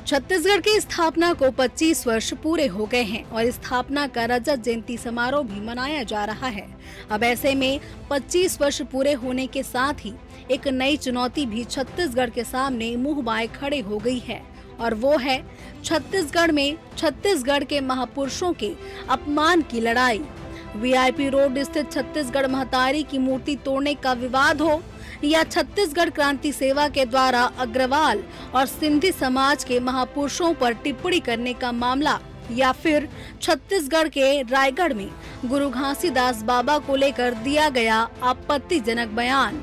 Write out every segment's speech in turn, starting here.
छत्तीसगढ़ की स्थापना को 25 वर्ष पूरे हो गए हैं और स्थापना का रजत जयंती समारोह भी मनाया जा रहा है। अब ऐसे में 25 वर्ष पूरे होने के साथ ही एक नई चुनौती भी छत्तीसगढ़ के सामने मुंह बाए खड़े हो गई है और वो है छत्तीसगढ़ में छत्तीसगढ़ के महापुरुषों के अपमान की लड़ाई। वीआईपी रोड स्थित छत्तीसगढ़ महतारी की मूर्ति तोड़ने का विवाद हो या छत्तीसगढ़ क्रांति सेवा के द्वारा अग्रवाल और सिंधी समाज के महापुरुषों पर टिप्पणी करने का मामला या फिर छत्तीसगढ़ के रायगढ़ में गुरु घासीदास बाबा को लेकर दिया गया आपत्तिजनक बयान,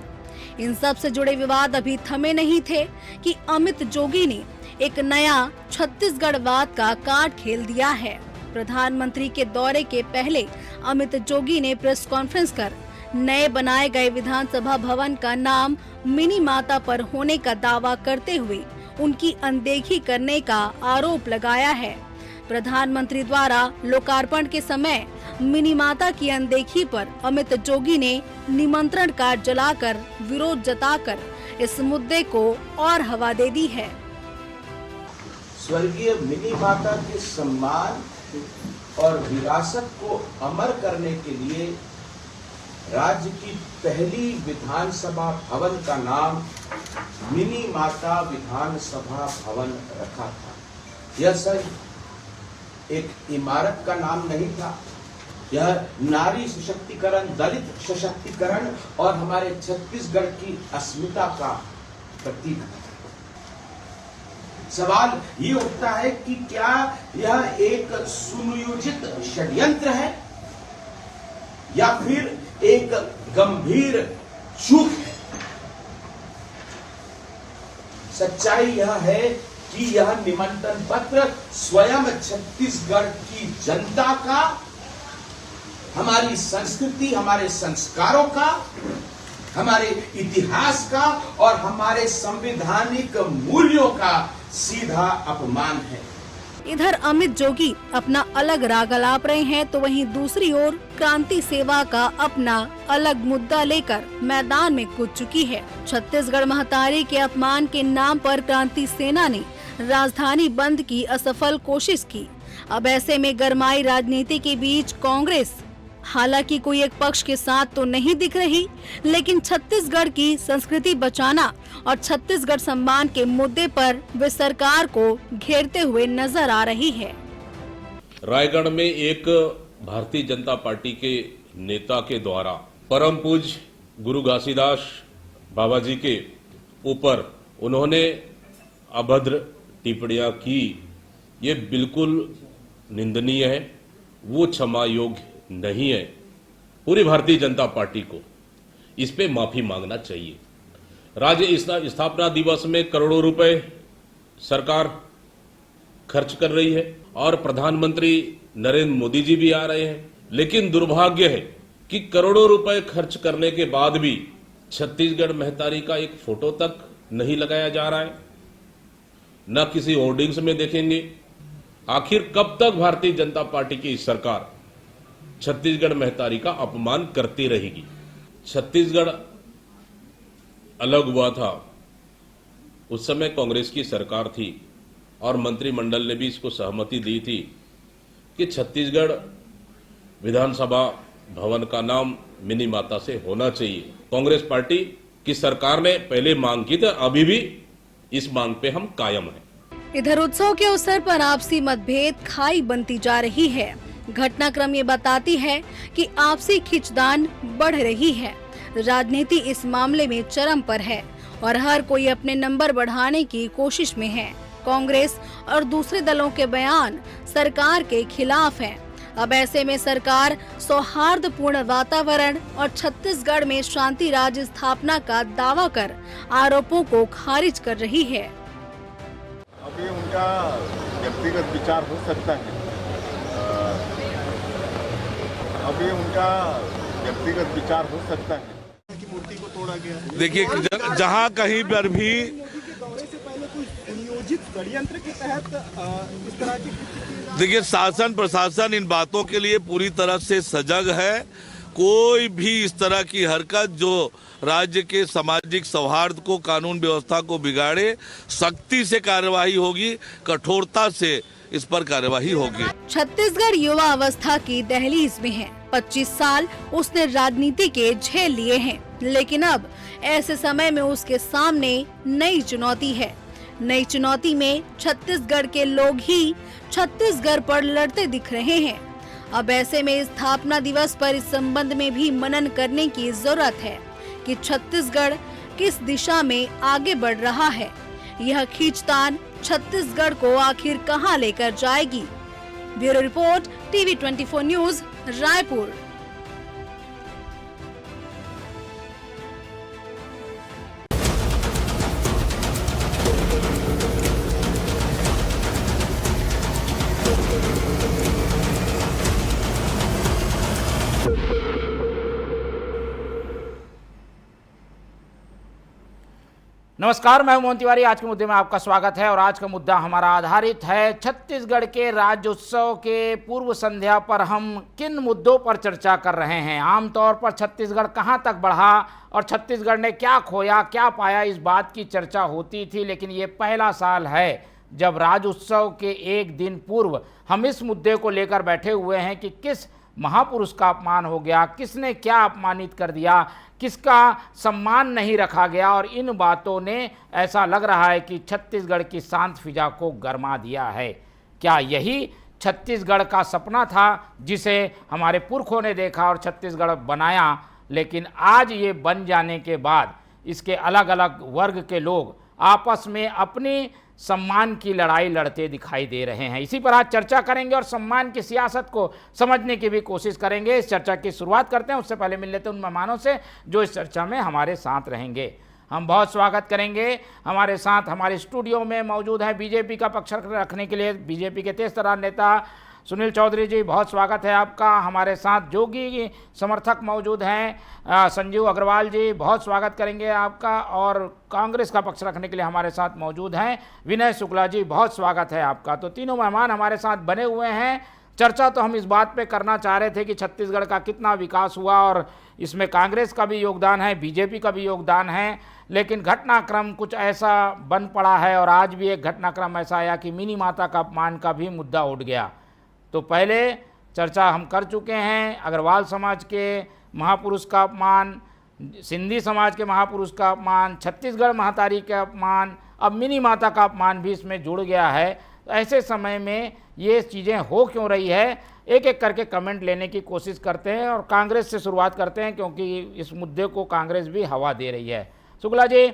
इन सब से जुड़े विवाद अभी थमे नहीं थे कि अमित जोगी ने एक नया छत्तीसगढ़वाद का कार्ड खेल दिया है। प्रधानमंत्री के दौरे के पहले अमित जोगी ने प्रेस कॉन्फ्रेंस कर नए बनाए गए विधानसभा भवन का नाम मिनी माता पर होने का दावा करते हुए उनकी अनदेखी करने का आरोप लगाया है। प्रधानमंत्री द्वारा लोकार्पण के समय मिनी माता की अनदेखी पर अमित जोगी ने निमंत्रण कार्ड जलाकर विरोध जताकर इस मुद्दे को और हवा दे दी है। स्वर्गीय मिनी माता के सम्मान और विरासत को अमर करने के लिए राज्य की पहली विधानसभा भवन का नाम मिनी माता विधानसभा भवन रखा था। यह सही एक इमारत का नाम नहीं था, यह नारी सशक्तिकरण, दलित सशक्तिकरण और हमारे छत्तीसगढ़ की अस्मिता का प्रतीक है। सवाल ये उठता है कि क्या यह एक सुनियोजित षड्यंत्र है या फिर एक गंभीर चूक है। सच्चाई यह है कि यह निमंत्रण पत्र स्वयं छत्तीसगढ़ की जनता का, हमारी संस्कृति, हमारे संस्कारों का, हमारे इतिहास का और हमारे संवैधानिक मूल्यों का सीधा अपमान है। इधर अमित जोगी अपना अलग राग अलाप रहे हैं तो वहीं दूसरी ओर क्रांति सेवा का अपना अलग मुद्दा लेकर मैदान में कूद चुकी है। छत्तीसगढ़ महतारी के अपमान के नाम पर क्रांति सेना ने राजधानी बंद की असफल कोशिश की। अब ऐसे में गरमाई राजनीति के बीच कांग्रेस हालांकि कोई एक पक्ष के साथ तो नहीं दिख रही, लेकिन छत्तीसगढ़ की संस्कृति बचाना और छत्तीसगढ़ सम्मान के मुद्दे पर वे सरकार को घेरते हुए नजर आ रही है। रायगढ़ में एक भारतीय जनता पार्टी के नेता के द्वारा परम पूज्य गुरु घासीदास बाबा जी के ऊपर उन्होंने अभद्र टिप्पणियां की, ये बिल्कुल निंदनीय है, वो क्षमा योग्य नहीं है। पूरी भारतीय जनता पार्टी को इस पे माफी मांगना चाहिए। राज्य स्थापना दिवस में करोड़ों रुपए सरकार खर्च कर रही है और प्रधानमंत्री नरेंद्र मोदी जी भी आ रहे हैं, लेकिन दुर्भाग्य है कि करोड़ों रुपए खर्च करने के बाद भी छत्तीसगढ़ महतारी का एक फोटो तक नहीं लगाया जा रहा है, न किसी होर्डिंग्स में देखेंगे। आखिर कब तक भारतीय जनता पार्टी की सरकार छत्तीसगढ़ महतारी का अपमान करती रहेगी? छत्तीसगढ़ अलग हुआ था, उस समय कांग्रेस की सरकार थी और मंत्रिमंडल ने भी इसको सहमति दी थी कि छत्तीसगढ़ विधानसभा भवन का नाम मिनी माता से होना चाहिए। कांग्रेस पार्टी की सरकार ने पहले मांग की थी, अभी भी इस मांग पे हम कायम हैं। इधर उत्सव के अवसर पर आपसी मतभेद खाई बनती जा रही है। घटनाक्रम ये बताती है कि आपसी खींचतान बढ़ रही है। राजनीति इस मामले में चरम पर है और हर कोई अपने नंबर बढ़ाने की कोशिश में है। कांग्रेस और दूसरे दलों के बयान सरकार के खिलाफ हैं। अब ऐसे में सरकार सौहार्दपूर्ण वातावरण और छत्तीसगढ़ में शांति राज स्थापना का दावा कर आरोपों को खारिज कर रही है। अब ये उनका व्यक्तिगत विचार हो सकता है, अब ये उनका व्यक्तिगत विचार हो सकता है कि मूर्ति को तोड़ा गया। देखिए, जहां कहीं पर भी दौरे से पहले कोई नियोजित षड्यंत्र के तहत इस तरह की, देखिए, शासन प्रशासन इन बातों के लिए पूरी तरह से सजग है कोई भी इस तरह की हरकत जो राज्य के सामाजिक सौहार्द को, कानून व्यवस्था को बिगाड़े, सख्ती से कार्यवाही होगी, कठोरता से इस पर कार्यवाही होगी। छत्तीसगढ़ युवा अवस्था की दहलीज में है। 25 साल उसने राजनीति के झेल लिए हैं, लेकिन अब ऐसे समय में उसके सामने नई चुनौती है। नई चुनौती में छत्तीसगढ़ के लोग ही छत्तीसगढ़ पर लड़ते दिख रहे हैं। अब ऐसे में स्थापना दिवस पर इस संबंध में भी मनन करने की जरूरत है कि छत्तीसगढ़ किस दिशा में आगे बढ़ रहा है। यह खींचतान छत्तीसगढ़ को आखिर कहां लेकर जाएगी। Bureau report, TV 24 news, Raipur. नमस्कार, मैं मोहन तिवारी। आज के मुद्दे में आपका स्वागत है और आज का मुद्दा हमारा आधारित है छत्तीसगढ़ के राज्योत्सव के पूर्व संध्या पर हम किन मुद्दों पर चर्चा कर रहे हैं। आमतौर पर छत्तीसगढ़ कहां तक बढ़ा और छत्तीसगढ़ ने क्या खोया, क्या पाया, इस बात की चर्चा होती थी। लेकिन ये पहला साल है जब राज्योत्सव के एक दिन पूर्व हम इस मुद्दे को लेकर बैठे हुए हैं कि किस महापुरुष का अपमान हो गया, किसने क्या अपमानित कर दिया, किसका सम्मान नहीं रखा गया। और इन बातों ने ऐसा लग रहा है कि छत्तीसगढ़ की शांत फिजा को गरमा दिया है। क्या यही छत्तीसगढ़ का सपना था जिसे हमारे पुरखों ने देखा और छत्तीसगढ़ बनाया? लेकिन आज ये बन जाने के बाद इसके अलग अलग वर्ग के लोग आपस में अपनी सम्मान की लड़ाई लड़ते दिखाई दे रहे हैं। इसी पर आज चर्चा करेंगे और सम्मान की सियासत को समझने की भी कोशिश करेंगे। इस चर्चा की शुरुआत करते हैं, उससे पहले मिल लेते हैं उन मेहमानों से जो इस चर्चा में हमारे साथ रहेंगे। हम बहुत स्वागत करेंगे। हमारे साथ हमारे स्टूडियो में मौजूद है बीजेपी का पक्ष रखने के लिए बीजेपी के तेज तर्रार नेता सुनील चौधरी जी, बहुत स्वागत है आपका। हमारे साथ जोगी समर्थक मौजूद हैं संजीव अग्रवाल जी, बहुत स्वागत करेंगे आपका। और कांग्रेस का पक्ष रखने के लिए हमारे साथ मौजूद हैं विनय शुक्ला जी, बहुत स्वागत है आपका। तो तीनों मेहमान हमारे साथ बने हुए हैं। चर्चा तो हम इस बात पे करना चाह रहे थे कि छत्तीसगढ़ का कितना विकास हुआ और इसमें कांग्रेस का भी योगदान है, बीजेपी का भी योगदान है। लेकिन घटनाक्रम कुछ ऐसा बन पड़ा है और आज भी एक घटनाक्रम ऐसा आया कि मिनी माता का अपमान का भी मुद्दा उठ गया। तो पहले चर्चा हम कर चुके हैं अग्रवाल समाज के महापुरुष का अपमान, सिंधी समाज के महापुरुष का अपमान, छत्तीसगढ़ महातारी का अपमान, अब मिनी माता का अपमान भी इसमें जुड़ गया है। तो ऐसे समय में ये चीज़ें हो क्यों रही है, एक एक करके कमेंट लेने की कोशिश करते हैं और कांग्रेस से शुरुआत करते हैं क्योंकि इस मुद्दे को कांग्रेस भी हवा दे रही है। शुक्ला जी,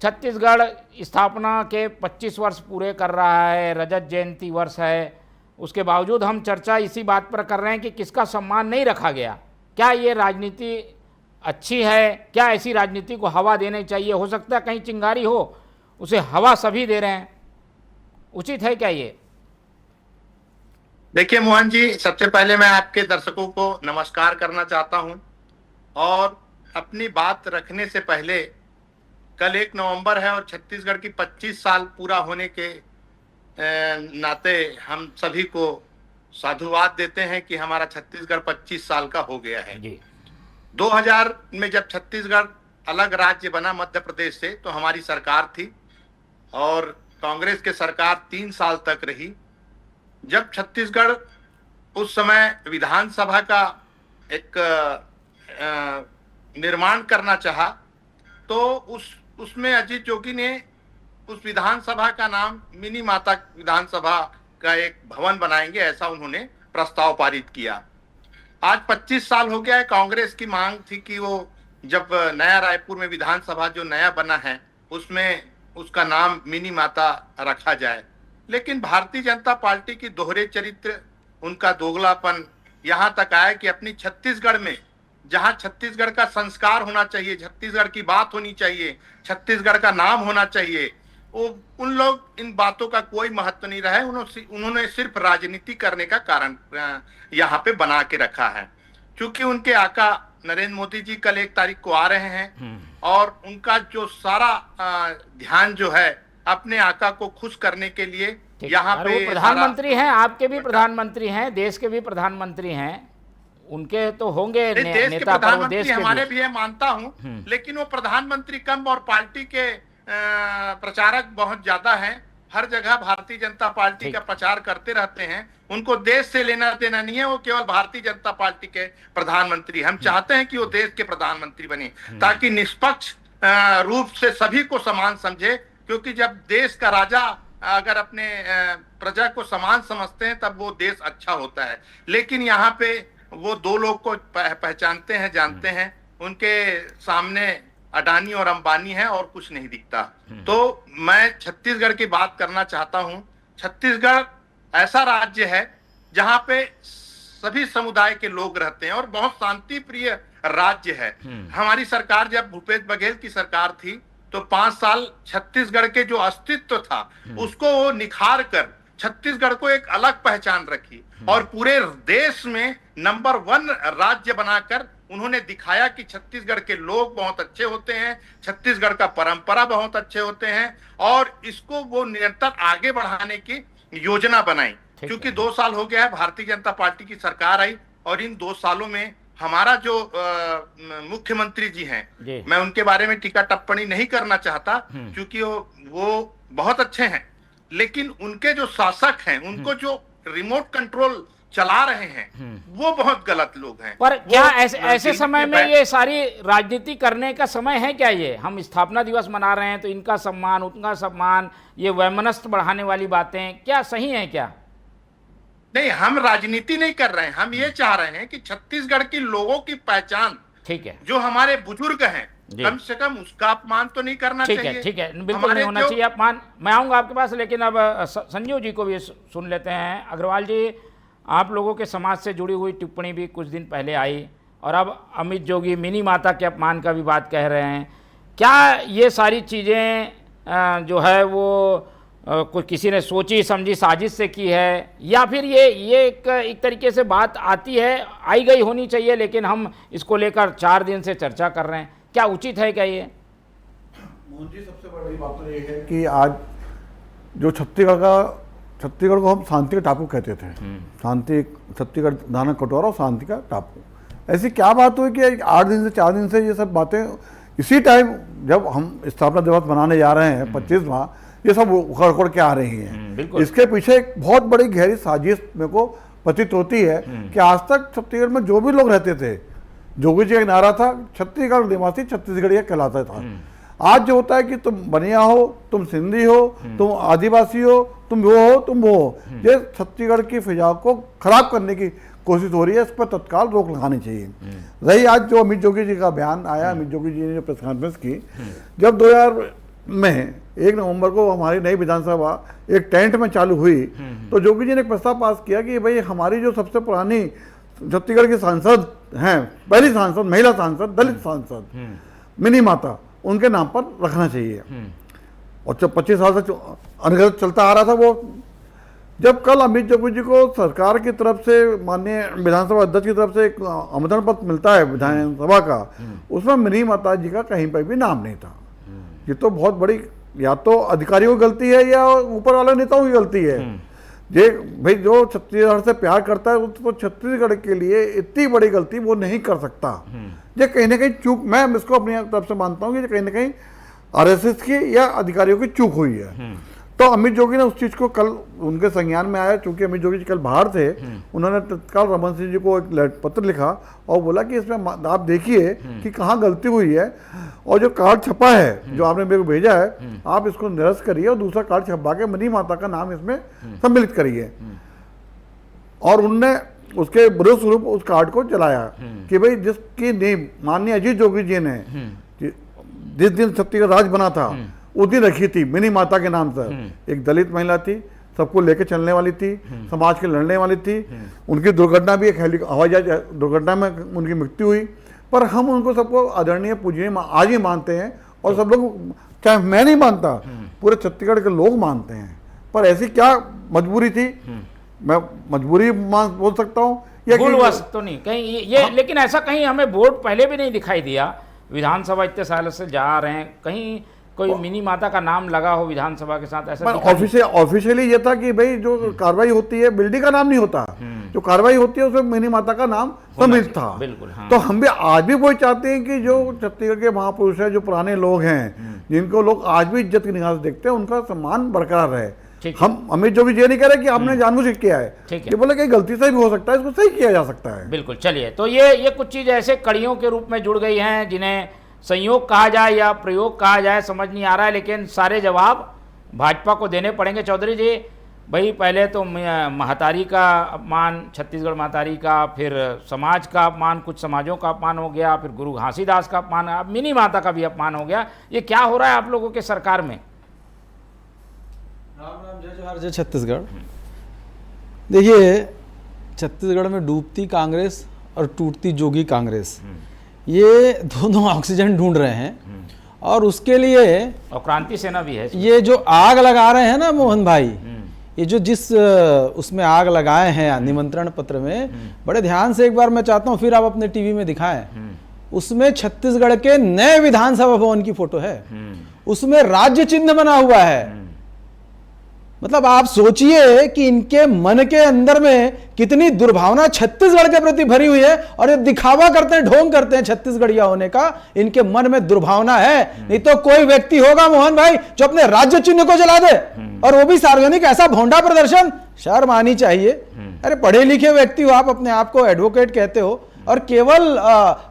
छत्तीसगढ़ स्थापना के 25 वर्ष पूरे कर रहा है, रजत जयंती वर्ष है, उसके बावजूद हम चर्चा इसी बात पर कर रहे हैं कि किसका सम्मान नहीं रखा गया। क्या ये राजनीति अच्छी है? क्या ऐसी राजनीति को हवा देनी चाहिए? हो सकता है कहीं चिंगारी हो, उसे हवा सभी दे रहे हैं, उचित है क्या ये? देखिए मोहन जी, सबसे पहले मैं आपके दर्शकों को नमस्कार करना चाहता हूं और अपनी बात रखने से पहले कल 1 नवंबर है और छत्तीसगढ़ की 25 साल पूरा होने के नाते हम सभी को साधुवाद देते हैं कि हमारा छत्तीसगढ़ 25 साल का हो गया है। 2000 में जब छत्तीसगढ़ अलग राज्य बना मध्य प्रदेश से, तो हमारी सरकार थी और कांग्रेस के सरकार 3 साल तक रही। जब छत्तीसगढ़ उस समय विधानसभा का एक निर्माण करना चाहा, तो उसमें अजीत जोगी ने उस विधानसभा का नाम मिनी माता विधानसभा का एक भवन बनाएंगे, ऐसा उन्होंने प्रस्ताव पारित किया। आज 25 साल हो गया है। कांग्रेस की मांग थी कि वो जब नया रायपुर में विधानसभा जो नया बना है उसमें उसका नाम मिनी माता रखा जाए। लेकिन भारतीय जनता पार्टी की दोहरे चरित्र, उनका दोगलापन यहाँ तक आया कि अपनी छत्तीसगढ़ में, जहाँ छत्तीसगढ़ का संस्कार होना चाहिए, छत्तीसगढ़ की बात होनी चाहिए, छत्तीसगढ़ का नाम होना चाहिए, वो उन लोग इन बातों का कोई महत्व नहीं रहा है। उन्होंने सिर्फ राजनीति करने का कारण यहाँ पे बना के रखा है। क्योंकि उनके आका नरेंद्र मोदी जी कल 1 तारीख को आ रहे हैं और उनका जो सारा ध्यान जो है अपने आका को खुश करने के लिए यहाँ पे प्रधानमंत्री हैं, आपके भी प्रधानमंत्री हैं, देश के भी प्रधानमंत्री हैं, उनके तो होंगे देश के नेता, पर वो देश प्रधानमंत्री के हमारे भी। भी है, मानता हूं, लेकिन वो प्रधानमंत्री कम और पार्टी के प्रचारक बहुत ज्यादा हैं। हर जगह भारतीय जनता पार्टी का प्रचार करते रहते हैं। उनको देश से लेना देना नहीं है, वो केवल भारतीय जनता पार्टी के प्रधानमंत्री। हम चाहते हैं कि वो देश के प्रधानमंत्री बने, ताकि निष्पक्ष रूप से सभी को समान समझे, क्योंकि जब देश का राजा अगर अपने प्रजा को समान समझते हैं तब वो देश अच्छा होता है। लेकिन यहाँ पे वो दो लोग को पहचानते हैं, जानते हैं, उनके सामने अडानी और अंबानी है और कुछ नहीं दिखता। तो मैं छत्तीसगढ़ की बात करना चाहता हूं। छत्तीसगढ़ ऐसा राज्य है जहां पे सभी समुदाय के लोग रहते हैं और बहुत शांति प्रिय राज्य है। हमारी सरकार, जब भूपेश बघेल की सरकार थी, तो 5 साल छत्तीसगढ़ के जो अस्तित्व था उसको वो निखार कर छत्तीसगढ़ को एक अलग पहचान रखी और पूरे देश में नंबर 1 राज्य बनाकर उन्होंने दिखाया कि छत्तीसगढ़ के लोग बहुत अच्छे होते हैं, छत्तीसगढ़ का परंपरा बहुत अच्छे होते हैं, और इसको वो निरंतर आगे बढ़ाने की योजना बनाई। क्योंकि 2 साल हो गया है भारतीय जनता पार्टी की सरकार आई, और इन 2 सालों में हमारा जो मुख्यमंत्री जी हैं, मैं उनके बारे में टीका टिप्पणी नहीं करना चाहता, क्योंकि वो बहुत अच्छे हैं, लेकिन उनके जो शासक हैं, उनको जो रिमोट कंट्रोल चला रहे हैं, वो बहुत गलत लोग हैं। पर क्या ऐसे समय में ये सारी राजनीति करने का समय है क्या? ये हम स्थापना दिवस मना रहे हैं तो इनका सम्मान, उनका सम्मान, ये वैमनस्य बढ़ाने वाली बातें क्या सही है क्या? नहीं, हम राजनीति नहीं कर रहे हैं। हम ये चाह रहे हैं कि छत्तीसगढ़ के लोगों की पहचान, ठीक है, जो हमारे बुजुर्ग हैं, कम से कम उसका अपमान तो नहीं करना चाहिए। ठीक है, बिल्कुल नहीं होना चाहिए अपमान। मैं आऊंगा आपके पास, लेकिन अब संजीव जी को भी सुन लेते हैं। अग्रवाल जी, आप लोगों के समाज से जुड़ी हुई टिप्पणी भी कुछ दिन पहले आई, और अब अमित जोगी मिनी माता के अपमान का भी बात कह रहे हैं। क्या ये सारी चीज़ें जो है वो कुछ किसी ने सोची समझी साजिश से की है, या फिर ये एक तरीके से बात आती है, आई गई होनी चाहिए, लेकिन हम इसको लेकर 4 दिन से चर्चा कर रहे हैं? क्या उचित है क्या ये? मोहन जी, सबसे बड़ी बात तो ये है कि आज जो छत्तीसगढ़ को हम शांति का टापू कहते थे, शांति, छत्तीसगढ़ दाना कटोरा और शांति का टापू, ऐसी क्या बात हुई कि 8 दिन से 4 दिन से ये सब बातें, इसी टाइम जब हम स्थापना दिवस मनाने जा रहे हैं 25वां, ये सब उखड़ के आ रही हैं। इसके पीछे एक बहुत बड़ी गहरी साजिश मेरे को प्रतीत होती है कि आज तक छत्तीसगढ़ में जो भी लोग रहते थे, जोगी जी का नारा था, छत्तीसगढ़ निवासी छत्तीसगढ़िया कहलाता था। आज जो होता है कि तुम बनिया हो, तुम सिंधी हो, तुम आदिवासी हो, तुम वो हो, तुम वो हो, ये छत्तीसगढ़ की फिजा को खराब करने की कोशिश हो रही है। इस पर तत्काल रोक लगानी चाहिए। रही आज जो अमित जोगी जी का बयान आया, अमित जोगी जी ने जो प्रेस कॉन्फ्रेंस की, जब 2000 में 1 नवंबर को हमारी नई विधानसभा एक टेंट में चालू हुई, तो जोगी जी ने एक प्रस्ताव पास किया कि भाई हमारी जो सबसे पुरानी छत्तीसगढ़ की सांसद हैं, पहली सांसद, महिला सांसद, दलित सांसद मिनी माता, उनके नाम पर रखना चाहिए। और जब 25 साल से अनगत चलता आ रहा था वो, जब कल अमित जोगी जी को सरकार की तरफ से, माननीय विधानसभा अध्यक्ष की तरफ से एक आमंत्रण पत्र मिलता है विधानसभा का, उसमें मिनी माता जी का कहीं पर भी नाम नहीं था। ये तो बहुत बड़ी, या तो अधिकारियों की गलती है या ऊपर वाले नेताओं की गलती है। ये भाई जो छत्तीसगढ़ से प्यार करता है तो छत्तीसगढ़ के लिए इतनी बड़ी गलती वो नहीं कर सकता। ये कहीं ना कहीं चूक, मैं इसको अपनी तरफ से मानता हूँ कि कहीं ना कहीं आरएसएस की या अधिकारियों की चूक हुई है। तो अमित जोगी ने उस चीज़ को कल उनके संज्ञान में आया, चूंकि अमित जोगी जी कल बाहर थे, उन्होंने तत्काल रमन सिंह जी को एक पत्र लिखा और बोला कि इसमें आप देखिए कि कहाँ गलती हुई है, और जो कार्ड छपा है जो आपने मेरे को भेजा है, आप इसको निरस्त करिए और दूसरा कार्ड छपा के मिनी माता का नाम इसमें सम्मिलित करिए। और उनने उसके विरोध स्वरूप उस कार्ड को जलाया कि भाई जिसकी नींव माननीय अजीत जोगी जी ने जिस दिन छत्तीसगढ़ राज्य बना था उस दिन रखी थी मिनी माता के नाम से। एक दलित महिला थी, सबको लेके चलने वाली थी, समाज के लड़ने वाली थी। उनकी दुर्घटना भी एक हवाई जहाज दुर्घटना में उनकी मृत्यु हुई, पर हम उनको सबको आदरणीय पूजनीय आज ही मानते हैं। और सब लोग, चाहे मैं नहीं मानता, पूरे छत्तीसगढ़ के लोग मानते हैं। पर ऐसी क्या मजबूरी थी, मैं मजबूरी बोल सकता हूँ या भूलवश तो नहीं कहीं ये हाँ। लेकिन ऐसा कहीं हमें बोर्ड पहले भी नहीं दिखाई दिया। विधानसभा इतने साल से जा रहे हैं, कहीं कोई मिनी माता का नाम लगा हो विधानसभा के साथ, ऐसा दिखा नहीं। ऑफिशियली ये था कि भाई जो कार्रवाई होती है बिल्डिंग का नाम नहीं होता, जो कार्रवाई होती है उसमें मिनी माता का नाम सम्मिलित था। बिल्कुल, हाँ। तो हम भी आज भी वही चाहते हैं कि जो छत्तीसगढ़ के महापुरुष है, जो पुराने लोग हैं, जिनको लोग आज भी इज्जत की निगाह से देखते हैं, उनका सम्मान बरकरार रहे। हम अमित जो भी ये नहीं कह रहे कि आपने जानबूझ के किया है, ये बोले कि गलती से भी हो सकता है, इसको सही किया जा सकता है। बिल्कुल, चलिए, तो ये कुछ चीज ऐसे कड़ियों के रूप में जुड़ गई हैं जिन्हें संयोग कहा जाए या प्रयोग कहा जाए, समझ नहीं आ रहा है, लेकिन सारे जवाब भाजपा को देने पड़ेंगे। चौधरी जी, भाई पहले तो महतारी का अपमान, छत्तीसगढ़ महतारी का, फिर समाज का अपमान, कुछ समाजों का अपमान हो गया, फिर गुरु घासीदास का अपमान, अब मिनी माता का भी अपमान हो गया। ये क्या हो रहा है आप लोगों के सरकार में? राम राम, जय जोहार, जय छत्तीसगढ़। देखिए, छत्तीसगढ़ में डूबती कांग्रेस और टूटती जोगी कांग्रेस, ये दोनों ऑक्सीजन ढूंढ रहे हैं, और उसके लिए और क्रांति सेना भी है। ये जो आग लगा रहे हैं ना मोहन भाई, ये जो जिस उसमें आग लगाए हैं निमंत्रण पत्र में, बड़े ध्यान से एक बार मैं चाहता हूँ फिर आप अपने टीवी में दिखाएं, उसमें छत्तीसगढ़ के नए विधानसभा भवन की फोटो है, उसमें राज्य चिन्ह बना हुआ है। मतलब आप सोचिए कि इनके मन के अंदर में कितनी दुर्भावना छत्तीसगढ़ के प्रति भरी हुई है, और ये दिखावा करते हैं, ढोंग करते हैं छत्तीसगढ़िया होने का, इनके मन में दुर्भावना है। नहीं तो कोई व्यक्ति होगा मोहन भाई जो अपने राज्य चिन्ह को जला दे, और वो भी सार्वजनिक, ऐसा भोंडा प्रदर्शन, शर्म आनी चाहिए। अरे पढ़े लिखे व्यक्ति हो आप, अपने आप को एडवोकेट कहते हो, और केवल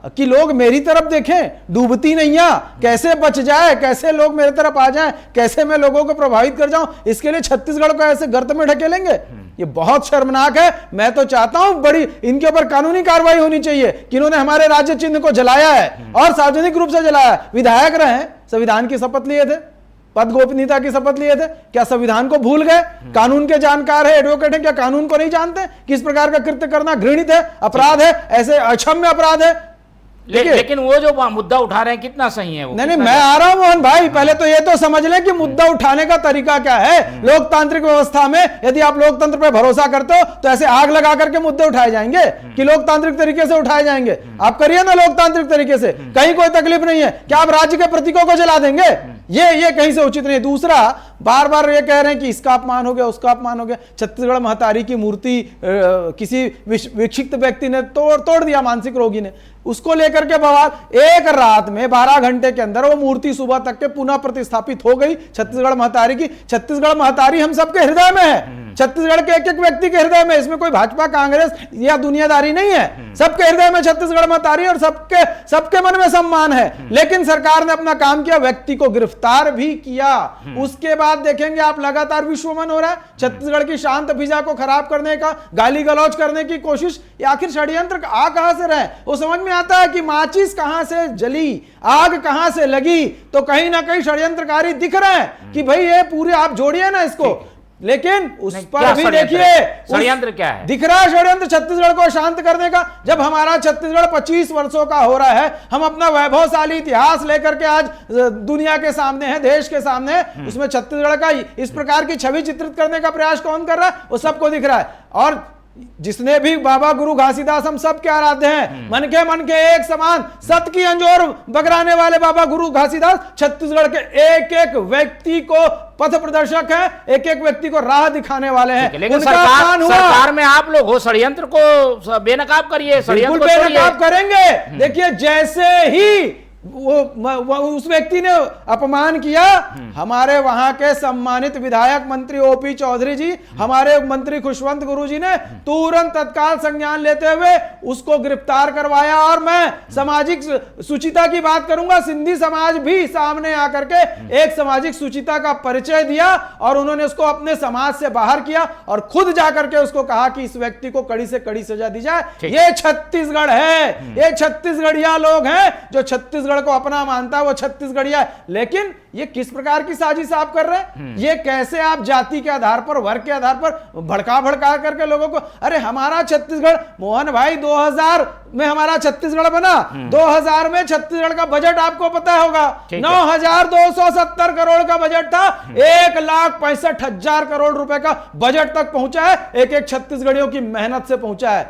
कि लोग मेरी तरफ देखें, डूबती नैया कैसे बच जाए, कैसे लोग मेरे तरफ आ जाएं, कैसे मैं लोगों को प्रभावित कर जाऊं, इसके लिए छत्तीसगढ़ को ऐसे गर्त में ढकेलेंगे, ये बहुत शर्मनाक है। मैं तो चाहता हूं बड़ी इनके ऊपर कानूनी कार्रवाई होनी चाहिए कि इन्होंने हमारे राज्य चिन्ह को जलाया है, और सार्वजनिक रूप से जलाया है। विधायक रहे, संविधान की शपथ लिए थे, पद गोपनीयता की शपथ लिए थे, क्या संविधान को भूल गए? कानून के जानकार है, एडवोकेट है, क्या कानून को नहीं जानते कि इस प्रकार का कृत्य करना घृणित है, अपराध है, ऐसे अक्षम्य अपराध है? लेकिन वो जो मुद्दा उठा रहे हैं कितना सही है वो? नहीं, मैं आ रहा हूं मोहन भाई, पहले तो ये तो समझ लें कि मुद्दा उठाने का तरीका क्या है। लोकतांत्रिक व्यवस्था में यदि आप लोकतंत्र पे भरोसा करते हो तो ऐसे आग लगा करके मुद्दे उठाए जाएंगे कि लोकतांत्रिक तरीके से उठाए जाएंगे। आप करिए ना लोकतांत्रिक तरीके से, कहीं कोई तकलीफ नहीं है। क्या आप राज्य के प्रतीकों को जला देंगे? ये कहीं से उचित नहीं। दूसरा, बार बार ये कह रहे हैं कि इसका अपमान हो गया, उसका अपमान हो गया। छत्तीसगढ़ महतारी की मूर्ति किसी विक्षिप्त व्यक्ति ने तोड़ दिया, मानसिक रोगी ने, उसको लेकर के बवाल। एक रात में 12 घंटे के अंदर वो मूर्ति सुबह तक के पुनः प्रतिस्थापित हो गई छत्तीसगढ़ महतारी की। छत्तीसगढ़ महतारी हम सबके हृदय में है, छत्तीसगढ़ के एक एक व्यक्ति के हृदय में। इसमें कोई भाजपा कांग्रेस या दुनियादारी नहीं है, सबके हृदय में छत्तीसगढ़ महतारी, और सबके मन में सम्मान है। लेकिन सरकार ने अपना काम किया, व्यक्ति को गिरफ्तार भी किया। उसके बाद देखेंगे आप, लगातार विश्वमन हो रहा है, छत्तीसगढ़ की शांत फिजा को खराब करने का, गाली गलौज करने की कोशिश। आखिर षड्यंत्र आ कहां से रहे? वो समझ में आता है कि माचिस कहां से जली, आग कहां से लगी, तो कहीं ना कहीं षड्यंत्रकारी दिख रहे हैं कि भाई ये पूरे आप जोड़िए ना इसको। लेकिन उस पर भी देखिए षड्यंत्र क्या है, दिख रहा है षड्यंत्र छत्तीसगढ़ को शांत करने का। जब हमारा छत्तीसगढ़ 25 वर्षों का हो रहा है, हम अपना वैभवशाली इतिहास लेकर के आज दुनिया के सामने है, देश के सामने है, उसमें छत्तीसगढ़ का इस प्रकार की छवि चित्रित करने का प्रयास कौन कर रहा है? वो सबको दिख रहा है। और जिसने भी बाबा गुरु घासीदास, हम सब के आराध्य हैं, मन के एक समान, सत की अंजोर बगराने वाले बाबा गुरु घासीदास छत्तीसगढ़ के एक एक व्यक्ति को पथ प्रदर्शक है, एक एक व्यक्ति को राह दिखाने वाले हैं। लेकिन सरकार में आप लोग हो, षड्यंत्र को बेनकाब करिए, बिल्कुल बेनकाब करेंगे। देखिए, जैसे ही वो उस व्यक्ति ने अपमान किया, हमारे वहां के सम्मानित विधायक मंत्री ओपी चौधरी जी, हमारे मंत्री खुशवंत गुरु जी ने तुरंत तत्काल संज्ञान लेते हुए उसको गिरफ्तार करवाया। और मैं सामाजिक सुचिता की बात करूंगा, सिंधी समाज भी सामने आकर के एक सामाजिक सुचिता का परिचय दिया, और उन्होंने उसको अपने समाज से बाहर किया, और खुद जाकर के उसको कहा कि इस व्यक्ति को कड़ी से कड़ी सजा दी जाए। ये छत्तीसगढ़ है, ये छत्तीसगढ़िया लोग हैं जो छत्तीसगढ़ को अपना मानता है, वो छत्तीसगढ़िया। लेकिन ये किस प्रकार की साजिश आप कर रहे हैं? ये कैसे आप जाति के आधार पर, वर्ग के आधार पर भड़का करके लोगों को, अरे हमारा छत्तीसगढ़ मोहन भाई में हमारा छत्तीसगढ़ बना। 2000 में छत्तीसगढ़ का बजट आपको पता होगा, ठीक है। 9,270 करोड़ का बजट था, 1,65,000 करोड़ रुपए का बजट तक पहुंचा है। एक एक छत्तीसगढ़ियों की मेहनत से पहुंचा है।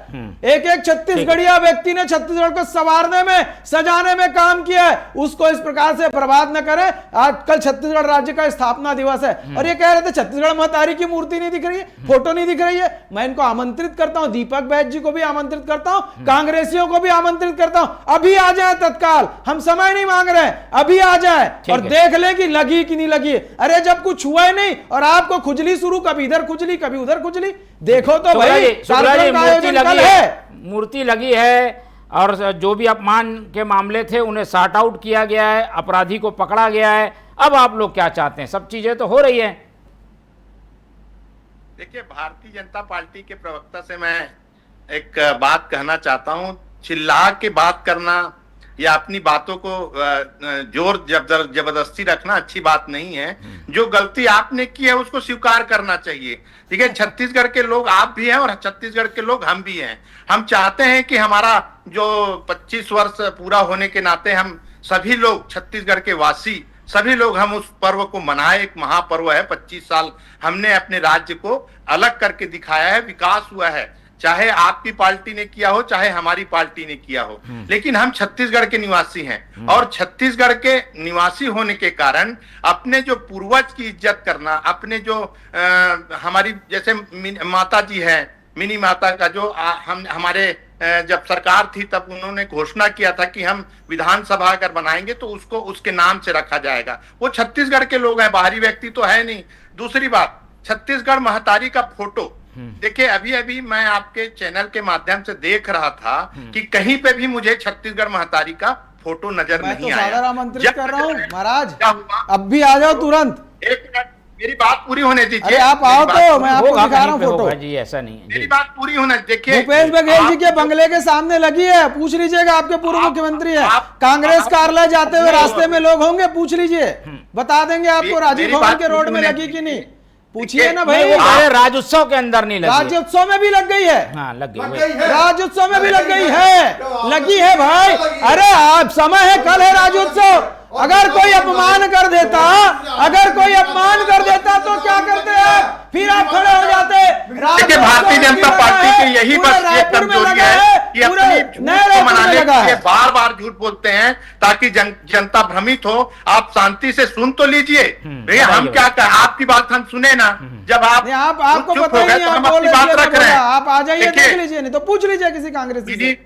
एक एक छत्तीसगढ़िया व्यक्ति ने छत्तीसगढ़ को संवारने में, सजाने में काम किया है। उसको इस प्रकार से बर्बाद न करें। आज कल छत्तीसगढ़ राज्य का स्थापना दिवस है और ये कह रहे थे छत्तीसगढ़ महतारी की मूर्ति नहीं दिख रही है, फोटो नहीं दिख रही है। मैं इनको आमंत्रित करता हूं, दीपक बैज जी को भी आमंत्रित करता हूं, कांग्रेसियों को भी आमंत्रित करता हूं, अभी आ जाए तत्काल। हम समय नहीं मांग रहे हैं, अभी आ जाए और देख लें कि लगी कि नहीं लगी। अरे जब कुछ हुआ ही नहीं और आपको खुजली शुरू, कभी इधर खुजली कभी उधर खुजली, देखो तो भाई कार्यक्रम का आयोजन कल है। मूर्ति लगी है और जो भी अपमान के मामले थे उन्हें सॉर्ट आउट किया गया है, अपराधी को पकड़ा गया है। अब आप लोग क्या चाहते हैं? सब चीजें तो हो रही हैं। देखिए, भारतीय जनता पार्टी के प्रवक्ता से मैं एक बात कहना चाहता हूं। चिल्ला के बात करना या अपनी बातों को जोर जबरदस्ती रखना अच्छी बात नहीं है। जो गलती आपने की है उसको स्वीकार करना चाहिए। ठीक है, छत्तीसगढ़ के लोग आप भी हैं और छत्तीसगढ़ के लोग हम भी हैं। हम चाहते हैं कि हमारा जो 25 वर्ष पूरा होने के नाते हम सभी लोग, छत्तीसगढ़ के वासी सभी लोग, हम उस पर्व को मनाए। एक महापर्व है। 25 साल हमने अपने राज्य को अलग करके दिखाया है, विकास हुआ है। चाहे आपकी पार्टी ने किया हो, चाहे हमारी पार्टी ने किया हो, लेकिन हम छत्तीसगढ़ के निवासी हैं और छत्तीसगढ़ के निवासी होने के कारण अपने जो पूर्वज की इज्जत करना, अपने जो हमारी जैसे माता जी है, मिनी माता का जो हम हमारे जब सरकार थी तब उन्होंने घोषणा किया था कि हम विधानसभा अगर बनाएंगे तो उसको उसके नाम से रखा जाएगा। वो छत्तीसगढ़ के लोग हैं, बाहरी व्यक्ति तो है नहीं। दूसरी बात, छत्तीसगढ़ महतारी का फोटो देखिए, अभी अभी मैं आपके चैनल के माध्यम से देख रहा था कि कहीं पे भी मुझे छत्तीसगढ़ महतारी का फोटो नजर नहीं आया। सादर आमंत्रित कर रहा हूं महाराज, अब भी आ जाओ तुरंत। एक मिनट, मेरी बात पूरी होने दीजिए। अरे आप आओ तो मैं आपको दिखा रहा हूँ फोटो जी, ऐसा नहीं है। मेरी बात पूरी होने देखिए। भूपेश बघेल जी के बंगले के सामने लगी है, पूछ लीजिएगा। आपके पूर्व मुख्यमंत्री है, कांग्रेस कार्यालय जाते हुए रास्ते में लोग होंगे, पूछ लीजिए, बता देंगे आपको राजीव भवन के रोड में लगी कि नहीं। पूछिए ना भाई। राज्योत्सव के अंदर नहीं लगी, राज्योत्सव में भी लग गई है। हाँ, लग गई, राज्योत्सव में भी लग गई है, लगी है भाई। अरे आप समय है, कल है राज्योत्सव। अगर कोई अपमान कर देता, अगर कोई अपमान कर देता तो क्या करते हैं? फिर आप खड़े हो जाते। देखिए, भारतीय जनता पार्टी की यही बस ये कमजोरी है कि अपनी झूठ को मनाने के लिए बार बार झूठ बोलते हैं ताकि जनता भ्रमित हो। आप शांति से सुन तो लीजिए भैया, हम क्या कहें, आपकी बात हम सुने ना। जब आपको पता ही नहीं, हम अपनी बात रख रहे हैं। आप आ जाइए, देख लीजिए, नहीं तो पूछ लीजिए किसी कांग्रेसी से।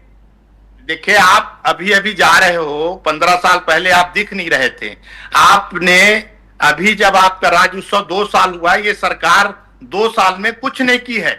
देखिए, आप अभी अभी जा रहे हो, 15 साल पहले आप दिख नहीं रहे थे। आपने अभी जब आपका राज्योत्सव 2 साल हुआ, ये सरकार 2 साल में कुछ नहीं की है।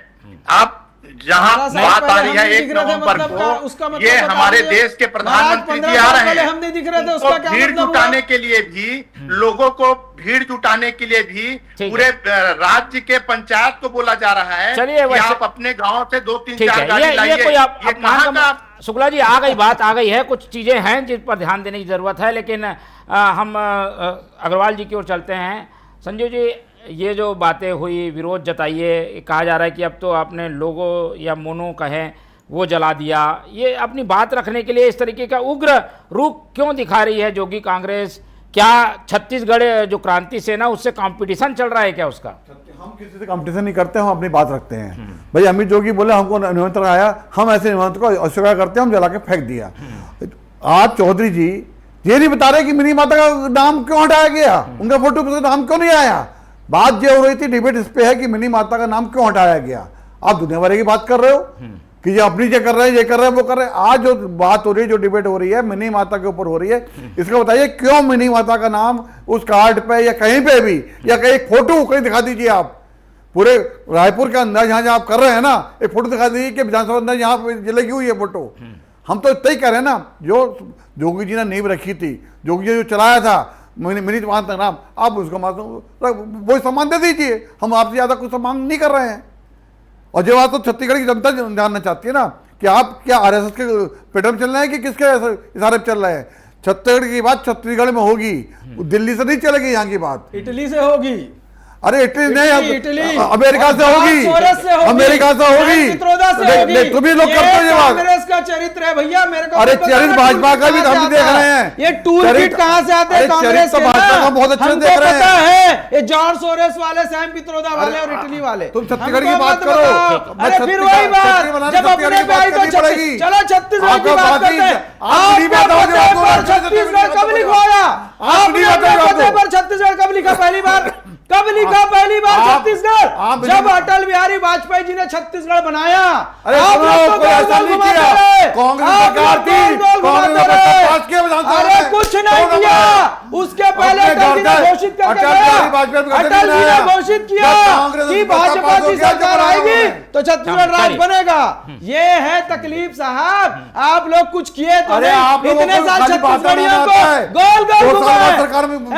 आप जहां बात आ रही है 1 नवंबर को, ये हमारे देश के प्रधानमंत्री जी आ रहे हैं। हम नहीं दिख रहे थे, उसका क्या भीड़ जुटाने के लिए भी, लोगों को भीड़ जुटाने के लिए भी पूरे राज्य के पंचायत को बोला जा रहा है कि आप अपने गांव से 2-3-4 गाड़ी लाइए। शुक्ला जी, आ गई बात, आ गई है। कुछ चीजें हैं जिन पर ध्यान देने की जरूरत है, लेकिन हम अग्रवाल जी की ओर चलते हैं। संजीव जी, ये जो बातें हुई, विरोध जताइए, कहा जा रहा है कि अब तो आपने लोगो या मोनो कहें वो जला दिया। ये अपनी बात रखने के लिए इस तरीके का उग्र रूप क्यों दिखा रही है जोगी कांग्रेस? क्या छत्तीसगढ़ जो क्रांति सेना, उससे कंपटीशन चल रहा है क्या उसका? हम किसी से कंपटीशन नहीं करते, हम अपनी बात रखते हैं। भाई अमित जोगी बोले हमको निमंत्रण आया, हम ऐसे निमंत्रण को अस्वीकार करते हैं, हम जला के फेंक दिया। आज चौधरी जी ये नहीं बता रहे कि मिनी माता का नाम क्यों हटाया गया, उनका फोटो पे नाम क्यों नहीं आया। बात ये हो रही थी, डिबेट इस पे है कि मिनी माता का नाम क्यों हटाया गया। आप दुनिया भर की बात कर रहे हो कि ये अपनी ये कर रहे हैं, ये कर रहे हैं, वो कर रहे हैं। आज जो बात हो रही है, जो डिबेट हो रही है, मिनी माता के ऊपर हो रही है। इसका बताइए क्यों मिनी माता का नाम उस कार्ड पे या कहीं पे भी, या कहीं फोटो कहीं दिखा दीजिए। आप पूरे रायपुर के अंदर जहां जहां आप कर रहे हैं ना, एक फोटो दिखा दीजिए कि विधानसभा अंदर यहाँ पे लगी हुई है फोटो। हम तो इतना ही कह रहे हैं ना, जो जोगी जी ने नींव रखी थी, जोगी जी जो चलाया था मिनी माता का नाम, आप उसको वो सम्मान दे दीजिए। हम आपसे ज्यादा कुछ सम्मान नहीं कर रहे हैं। और जो बात तो छत्तीसगढ़ की जनता जानना चाहती है ना कि आप क्या आरएसएस के पैटर्न चल रहे हैं कि किसके इशारे पे चल रहे हैं। छत्तीसगढ़ की बात छत्तीसगढ़ में होगी, दिल्ली से नहीं चलेगी यहाँ की बात, इटली से होगी। अरे इटली नहीं, इटली अमेरिका से होगी, सोरस से होगी, अमेरिका से होगी, पित्रोदा से होगी। तुम ही लोग करते हो ये बात। कांग्रेस का चरित्र है भैया, मेरे को अरे पता चरित्र है, भाजपा का भी टूल किट हम देख कहाँ रहे से हैं। आता है। ये टूल किट कहाँ से आते हैं अरे कांग्रेस चरित्र के? भाजपा का बहुत अच्छे से हमको देख रहे पता हैं। है ये जॉर्ज सोरेस वाले, सैम पित्रोदा वाले और इटली वाले। तुम छत्तीसगढ़ की हमको बात मत करो। बताओ। मैं अरे फिर वही बात, छत्तीसगढ़ जब अपने की पे आई बात तो करनी पड़ेगी। चलो छत्तीसगढ़ की आपका बात बाकी- करते हैं। आप नहीं बताओ जो आपको आपने छत्तीसगढ़ कब लिखवाया? आप नहीं आपने बताओ अपने आपको। पर छत्तीसगढ़ कब लिखा पहली बार? कब लिखा पहली बार आप- छत्तीसगढ़? आप- जब अटल बिहारी वाजपेयी जी ने छत्तीसगढ़ बनाया। अरे आप सुनो, लोग तो कोई गोल ऐसा गोल नहीं घुमाते किया। रहे। कांग्रेस आप सरकार लोग थी, गोल गोल कांग्रेस घुमाते ने रहे। पास किया विधानसभा अरे में। कुछ नहीं कौन किया, बताया? उसके पहले अपने अटल जी ने घर का- घोषित करके अटल गया। बिहारी वाजपेयी को अटल नहीं जी ने आया। घोषित किया जब कांग्रेस कि सरकार भाजपा पास हो की गया, जब सरकार बनाया आएगी उन्होंने। तो छत्तीसगढ़ राज चलिए। बनेगा। ये है तकलीफ साहब, आप लोग कुछ किए तो अरे नहीं। आप लोगों इतने को साल खाली बात छत्तीसगढ़ियों बनाना को आता है। गोल गोल 2 साल बाद घुमाए, सरकार में गोल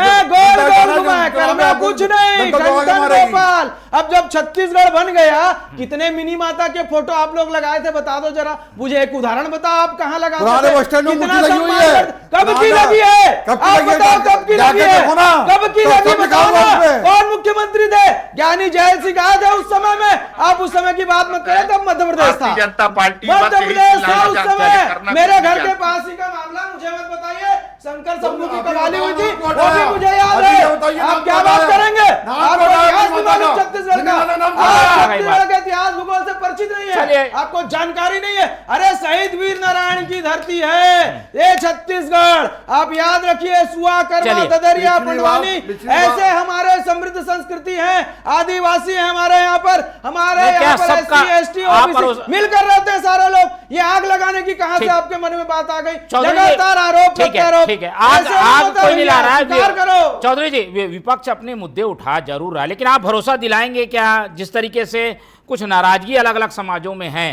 गोल घुमाए, करना करना आपको कुछ नहीं। दंगल दबा के गणतंत्र मारेगी। गोपाल, अब जब छत्तीसगढ़ बन गया, कितने मिनी माता के फोटो आप लोग लगाए थे बता दो जरा, मुझे एक उदाहरण बताओ आप कहां लगाते पुराने थे? बस स्टैंड में कितना मूर्ति लगी हुई सम्मान है। कब की पुराना- लगी है? कब की आप लगी है? बताओ कब की जाके लगी है? देखो ना। कब की तो लगी सब बताओ निकालो ना। उसमें। कौन मुख्यमंत्री थे? ज्ञानी जैल सिंह आए थे उस समय में, आप उस समय की बात मत करें, तब मध्य प्रदेश था। भारतीय जनता पार्टी मध्य बस यही प्रदेश था चिल्लाना उस चाहता है, समय। करना मेरे कुछ घर नहीं के जानता। पास ही का मामला मुझे मत बताइए, शंकर शंभू की अभी कवाली हुई थी, बताओ, वो भी मुझे याद अभी है। ये बताइए, आप नाम क्या बताओ। बात करेंगे? नाम आपको बताओ, इतिहास नाम नहीं मालूम बताओ। छत्तीसगढ़ का? नाम आप बताओ। छत्तीसगढ़ के इतिहास भूगोल से परिचित नहीं चलिए। है, आपको जानकारी नहीं है। अरे शहीद वीर नारायण की धरती है ये छत्तीसगढ़, आप याद रखिए। सुआ, कर्मा, चलिए। ददरिया, पिछली पंडवानी, बात- ऐसे हमारे समृद्ध संस्कृति है। आदिवासी है हमारे यहाँ पर, हमारे नहीं, क्या यहाँ पर सबका- SC, ST, आप OBC परोस- मिलकर रहते हैं सारे लोग। ये आग लगाने की कहां से ठीक। आपके मन में बात आ गई? चौधरी जी, लगातार आरोप ठीक है, प्रत्यारोप। ठीक है। आग ऐसे नहीं आग होता कोई नहीं ला रहा है। स्वीकार करो। चौधरी जी, विपक्ष अपने मुद्दे उठा जरूर रहा है, लेकिन आप भरोसा दिलाएंगे क्या, जिस तरीके से कुछ नाराजगी अलग अलग समाजों में है,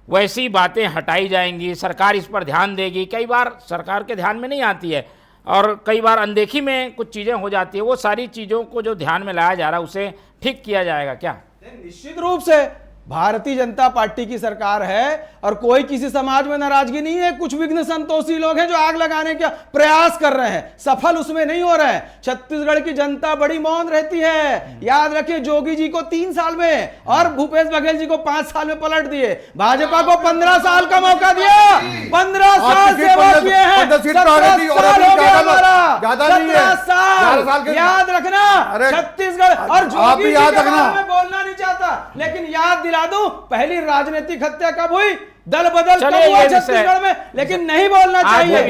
वैसी बातें हटाई जाएंगी, सरकार इस पर ध्यान देगी? कई बार सरकार के ध्यान में नहीं आती है और कई बार अनदेखी में कुछ चीज़ें हो जाती है, वो सारी चीज़ों को जो ध्यान में लाया जा रहा है उसे ठीक किया जाएगा क्या? निश्चित रूप से भारतीय जनता पार्टी की सरकार है और कोई किसी समाज में नाराजगी नहीं है। कुछ विघ्न संतोषी लोग हैं जो आग लगाने का प्रयास कर रहे हैं, सफल उसमें नहीं हो रहे हैं। छत्तीसगढ़ की जनता बड़ी मौन रहती है। याद रखिए, जोगी जी को 3 साल में और भूपेश बघेल जी को 5 साल में पलट दिए, भाजपा को 15 साल का मौका दिया। 15 साल सेवा किए हैं, 17 साल हो गया हमारा, 17 साल। याद रखना छत्तीसगढ़, और जोगी जी के बारे में बोलना नहीं चाहता, लेकिन याद दिला दूं, पहली राजनीतिक हत्या कब हुई, दल बदल कब हुआ छत्तीसगढ़ में, लेकिन नहीं बोलना चाहिए।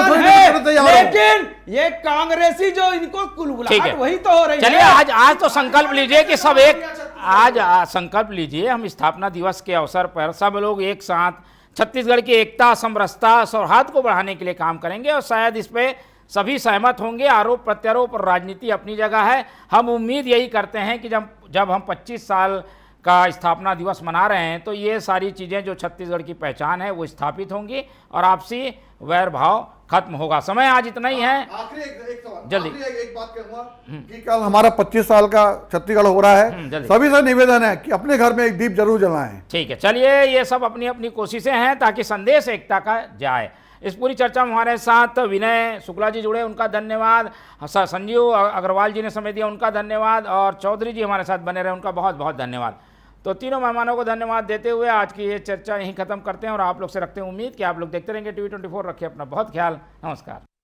लेकिन ये कांग्रेसी जो इनको कुलबुलाहट वही तो हो रही है। चलिए, आज तो संकल्प लीजिए कि सब एक, आज संकल्प लीजिए, हम स्थापना दिवस के अवसर पर सब लोग एक साथ छत्तीसगढ़ की एकता, समरसता, सौहार्द को बढ़ाने के लिए काम करेंगे और शायद इस पे सभी सहमत होंगे। आरोप प्रत्यारोप और राजनीति अपनी जगह है। हम उम्मीद यही करते हैं कि जब हम 25 साल का स्थापना दिवस मना रहे हैं तो ये सारी चीज़ें जो छत्तीसगढ़ की पहचान है वो स्थापित होंगी और आपसी वैर भाव खत्म होगा। समय आज इतना ही है। आखिरी एक सवाल, जल्दी। एक बात कहूंगा कि कल हमारा 25 साल का छत्तीसगढ़ हो रहा है, जल्दी। सभी से निवेदन है कि अपने घर में एक दीप जरूर जलाएं। ठीक है, चलिए, ये सब अपनी अपनी कोशिशें हैं ताकि संदेश एकता का जाए। इस पूरी चर्चा में हमारे साथ विनय शुक्ला जी जुड़े, उनका धन्यवाद। संजीव अग्रवाल जी ने समय दिया, उनका धन्यवाद। और चौधरी जी हमारे साथ बने रहे, उनका बहुत बहुत धन्यवाद। तो तीनों मेहमानों को धन्यवाद देते हुए आज की ये चर्चा यहीं खत्म करते हैं और आप लोग से रखते हैं उम्मीद कि आप लोग देखते रहेंगे TV 24। रखिए अपना बहुत ख्याल। नमस्कार।